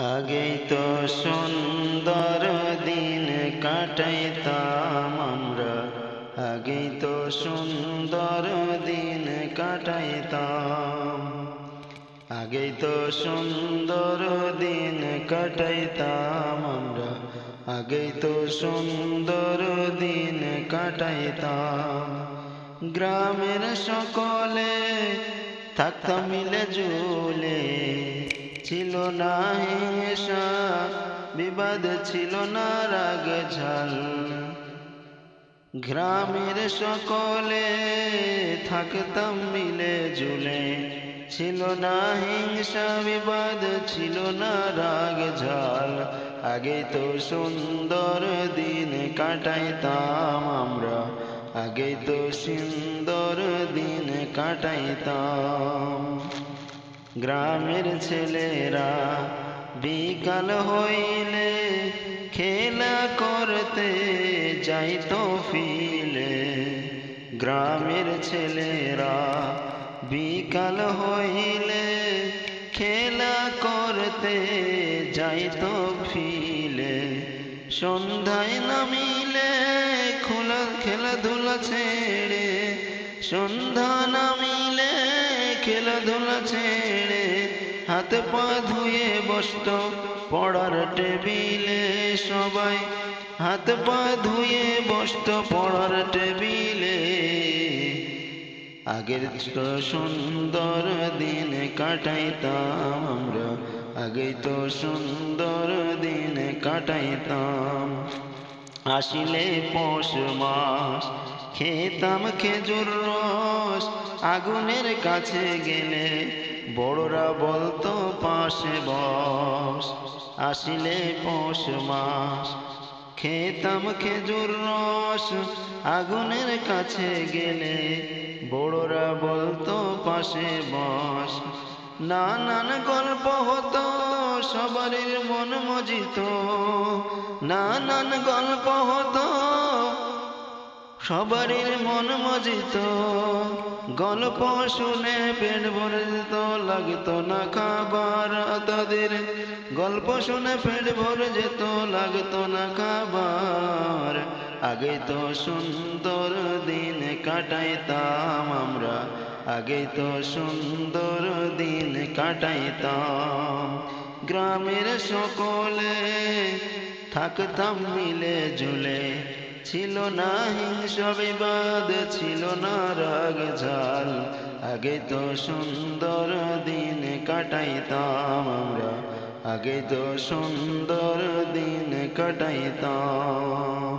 আগেই তো সুন্দর দিন কাটাইতাম আমরা, আগেই তো সুন্দর দিন কাটাইতাম, আগেই তো সুন্দর দিন কাটাইতাম আমরা, আগেই তো সুন্দর দিন কাটাইতাম। গ্রামের সকলে থাকতাম মিলে ঝুলে, ছিল না হিংসা বিবাদ, ছিল না রাগ ঝাল। গ্রামের সকলে থাকতাম মিলে ঝুলে, ছিল না হিংসা বিবাদ, ছিল না রাগ ঝাল। আগে তো সুন্দর দিন কাটাইতাম আমরা, আগে তো সুন্দর দিন কাটাইতাম। গ্রামের ছেলেরা বিকাল হইলে খেলা করতে যাইতো ফিলে। গ্রামের ছেলেরা বিকাল হইলে খেলা করতে যাইতো ফিলে। সন্ধ্যায় নামিলে খেলাধুলা ছেড়ে, সন্ধ্যা নামিলে খেলাধুলা ছেড়ে হাত পা ধুয়ে বসত পড়ার টেবিলে। সবাই হাত পা ধুয়ে বসত পড়ার টেবিলে। আগের তো সুন্দর দিন কাটাইতাম আমরা, আগেই তো সুন্দর দিন কাটাইতাম। আসিলে পৌষ মাস খেতাম খেজুর রস, আগুনের কাছে গেলে বড়রা বলতো পাশে বস। আসিলে পৌষ মাস খেতাম খেজুর রস, আগুনের কাছে গেলে বড়রা বলতো পাশে বস। নানান গল্প হতো সবারই মন মজিত, নানান গল্প হতো সবারই মন মজিত। গল্প শুনে পেট ভরে যেত, লাগতো না খাবার তাদের। গল্প শুনে পেট ভরে যেত, লাগতো না খাবার। আগে তো সুন্দর দিন কাটাইতাম আমরা, আগে তো সুন্দর দিন কাটাইতাম। গ্রামের সকলে থাকতাম মিলে ঝুলে, ছিল না হিংসা বিবাদ, ছিল না রাগ ঝাল। আগে তো সুন্দর দিন কাটাইতাম আমরা, আগে তো সুন্দর দিন কাটাইতাম।